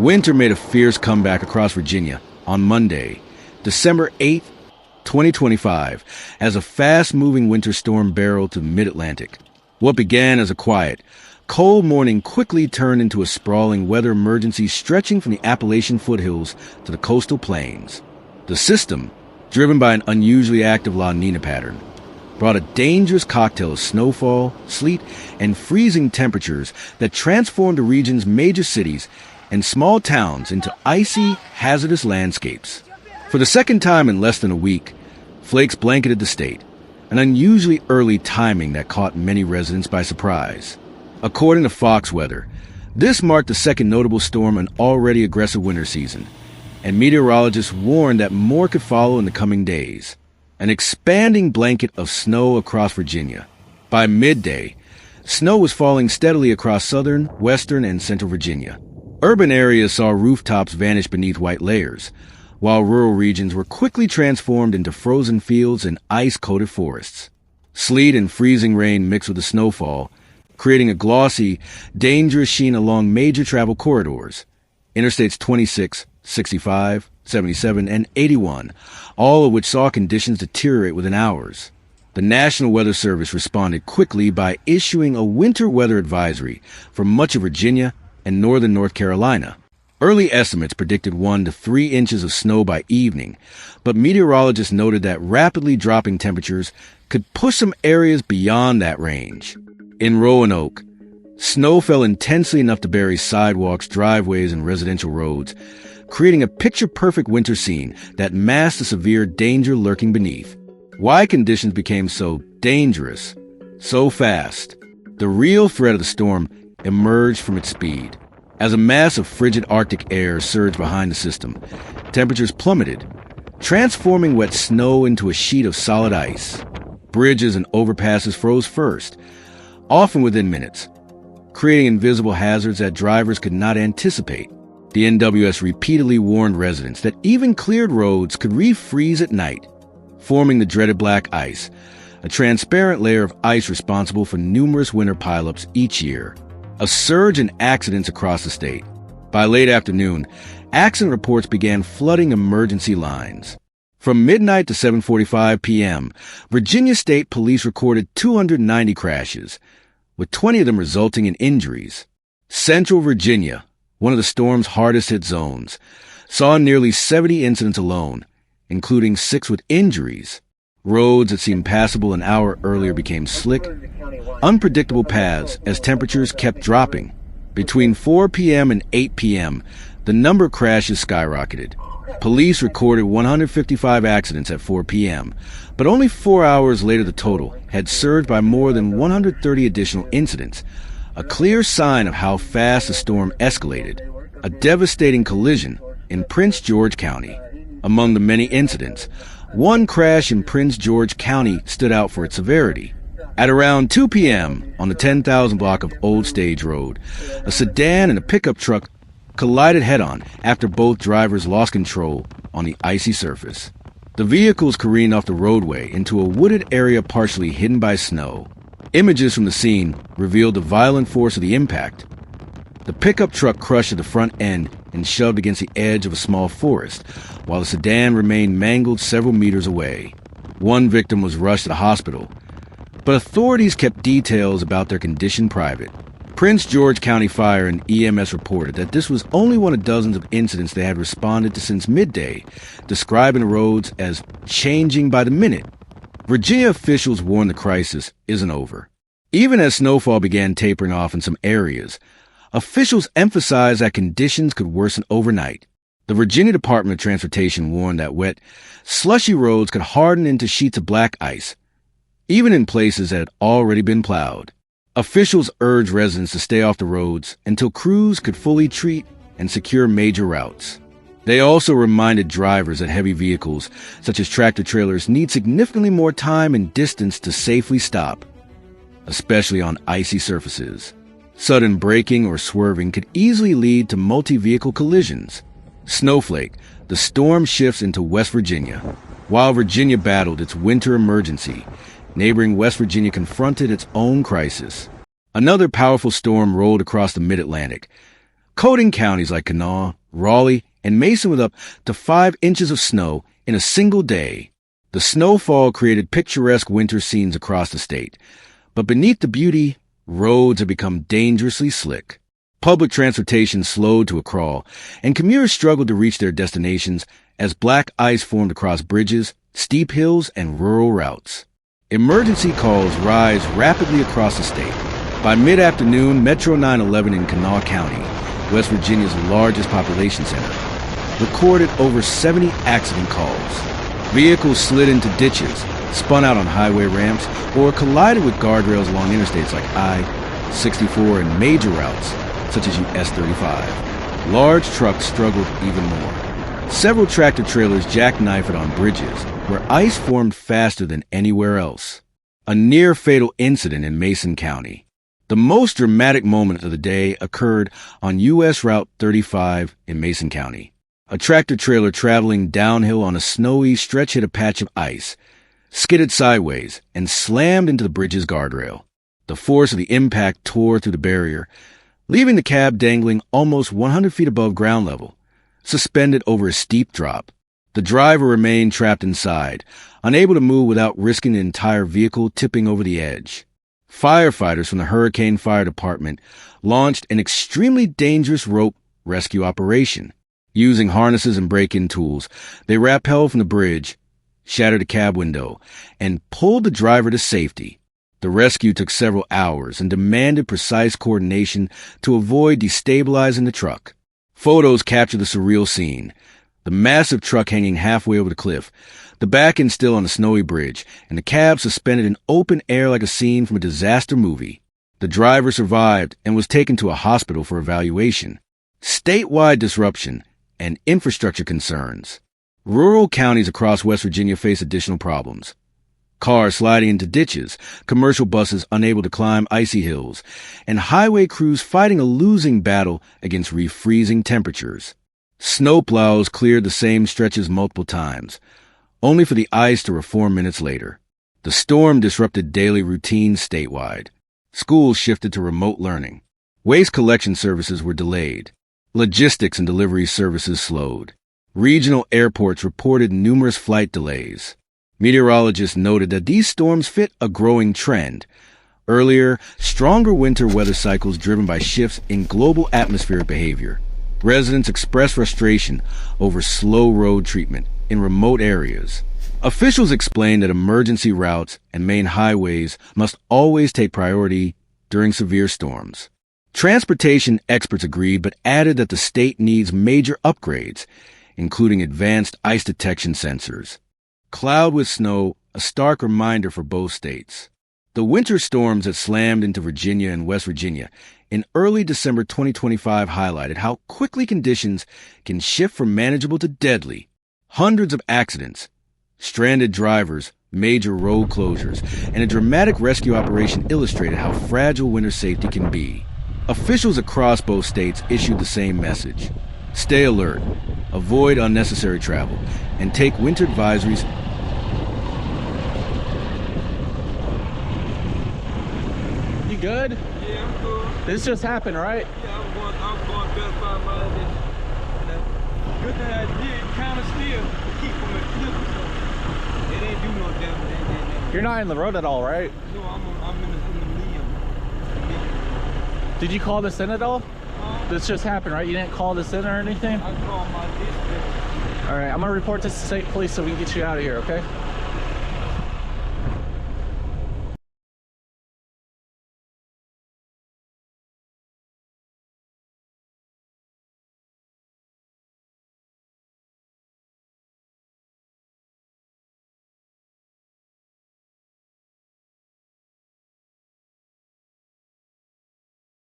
Winter made a fierce comeback across Virginia on Monday, December 8th, 2025, as a fast-moving winter storm barreled to the mid-Atlantic. What began as a quiet, cold morning quickly turned into a sprawling weather emergency stretching from the Appalachian foothills to the coastal plains. The system, driven by an unusually active La Nina pattern, brought a dangerous cocktail of snowfall, sleet, and freezing temperatures that transformed the region's major cities and small towns into icy, hazardous landscapes. For the second time in less than a week, flakes blanketed the state, an unusually early timing that caught many residents by surprise. According to Fox Weather, this marked the second notable storm in an already aggressive winter season, and meteorologists warned that more could follow in the coming days. An expanding blanket of snow across Virginia. By midday, snow was falling steadily across southern, western, and central Virginia. Urban areas saw rooftops vanish beneath white layers, while rural regions were quickly transformed into frozen fields and ice-coated forests. Sleet and freezing rain mixed with the snowfall, creating a glossy, dangerous sheen along major travel corridors. Interstates 26, 65, 77, and 81, all of which saw conditions deteriorate within hours. The National Weather Service responded quickly by issuing a winter weather advisory for much of Virginia and northern North Carolina. Early estimates predicted 1 to 3 inches of snow by evening, but meteorologists noted that rapidly dropping temperatures could push some areas beyond that range. In Roanoke, snow fell intensely enough to bury sidewalks, driveways, and residential roads, creating a picture-perfect winter scene that masked the severe danger lurking beneath. Why conditions became so dangerous, so fast? The real threat of the storm emerged from its speed. As a mass of frigid Arctic air surged behind the system, temperatures plummeted, transforming wet snow into a sheet of solid ice. Bridges and overpasses froze first, often within minutes, creating invisible hazards that drivers could not anticipate. The NWS repeatedly warned residents that even cleared roads could refreeze at night, forming the dreaded black ice, a transparent layer of ice responsible for numerous winter pileups each year. A surge in accidents across the state. By late afternoon, accident reports began flooding emergency lines. From midnight to 7:45 p.m., Virginia State Police recorded 290 crashes, with 20 of them resulting in injuries. Central Virginia, one of the storm's hardest-hit zones, saw nearly 70 incidents alone, including 6 with injuries. Roads that seemed passable an hour earlier became slick, unpredictable paths as temperatures kept dropping. Between 4 p.m. and 8 p.m., the number of crashes skyrocketed. Police recorded 155 accidents at 4 p.m., but only 4 hours later the total had surged by more than 130 additional incidents, a clear sign of how fast the storm escalated. A devastating collision in Prince George County. Among the many incidents, one crash in Prince George County stood out for its severity. At around 2 p.m. on the 10,000 block of Old Stage Road, a sedan and a pickup truck collided head-on after both drivers lost control on the icy surface. The vehicles careened off the roadway into a wooded area partially hidden by snow. Images from the scene revealed the violent force of the impact. The pickup truck crushed at the front end and shoved against the edge of a small forest, while the sedan remained mangled several meters away. One victim was rushed to the hospital, but authorities kept details about their condition private. Prince George County Fire and EMS reported that this was only one of dozens of incidents they had responded to since midday, describing the roads as changing by the minute. Virginia officials warned the crisis isn't over. Even as snowfall began tapering off in some areas, officials emphasized that conditions could worsen overnight. The Virginia Department of Transportation warned that wet, slushy roads could harden into sheets of black ice, even in places that had already been plowed. Officials urged residents to stay off the roads until crews could fully treat and secure major routes. They also reminded drivers that heavy vehicles, such as tractor-trailers, need significantly more time and distance to safely stop, especially on icy surfaces. Sudden braking or swerving could easily lead to multi-vehicle collisions. Snowflake, the storm shifts into West Virginia. While Virginia battled its winter emergency, neighboring West Virginia confronted its own crisis. Another powerful storm rolled across the mid-Atlantic, coating counties like Kanawha, Raleigh, and Mason with up to 5 inches of snow in a single day. The snowfall created picturesque winter scenes across the state, but beneath the beauty, roads have become dangerously slick. Public transportation slowed to a crawl, and commuters struggled to reach their destinations as black ice formed across bridges, steep hills, and rural routes. Emergency calls rise rapidly across the state. By mid-afternoon, Metro 911 in Kanawha County, West Virginia's largest population center, recorded over 70 accident calls. Vehicles slid into ditches, spun out on highway ramps, or collided with guardrails along interstates like I-64 and major routes, such as US 35. Large trucks struggled even more. Several tractor-trailers jackknifed it on bridges, where ice formed faster than anywhere else. A near-fatal incident in Mason County. The most dramatic moment of the day occurred on US Route 35 in Mason County. A tractor-trailer traveling downhill on a snowy stretch hit a patch of ice, skidded sideways, and slammed into the bridge's guardrail. The force of the impact tore through the barrier, leaving the cab dangling almost 100 feet above ground level, suspended over a steep drop. The driver remained trapped inside, unable to move without risking the entire vehicle tipping over the edge. Firefighters from the Hurricane Fire Department launched an extremely dangerous rope rescue operation. Using harnesses and break-in tools, they rappelled from the bridge, shattered a cab window, and pulled the driver to safety. The rescue took several hours and demanded precise coordination to avoid destabilizing the truck. Photos capture the surreal scene. The massive truck hanging halfway over the cliff, the back end still on a snowy bridge, and the cab suspended in open air like a scene from a disaster movie. The driver survived and was taken to a hospital for evaluation. Statewide disruption and infrastructure concerns. Rural counties across West Virginia face additional problems. Cars sliding into ditches, commercial buses unable to climb icy hills, and highway crews fighting a losing battle against refreezing temperatures. Snowplows cleared the same stretches multiple times, only for the ice to reform minutes later. The storm disrupted daily routines statewide. Schools shifted to remote learning. Waste collection services were delayed. Logistics and delivery services slowed. Regional airports reported numerous flight delays. Meteorologists noted that these storms fit a growing trend. Earlier, stronger winter weather cycles driven by shifts in global atmospheric behavior. Residents expressed frustration over slow road treatment in remote areas. Officials explained that emergency routes and main highways must always take priority during severe storms. Transportation experts agreed, but added that the state needs major upgrades, including advanced ice detection sensors. Cloud with snow, a stark reminder for both states. The winter storms that slammed into Virginia and West Virginia in early December 2025 highlighted how quickly conditions can shift from manageable to deadly. Hundreds of accidents, stranded drivers, major road closures, and a dramatic rescue operation illustrated how fragile winter safety can be. Officials across both states issued the same message. Stay alert, avoid unnecessary travel, and take winter advisories. You good? Yeah, I'm cool. This just happened, right? Yeah, I'm going 35 miles. Good thing I did kind of still keep from the cliff, so it ain't do no damage. You're not in the road at all, right? No, I'm in the medium. Did you call this in at all? This just happened, right? You didn't call this in or anything? I called my district. All right, I'm gonna report this to state police so we can get you out of here, okay?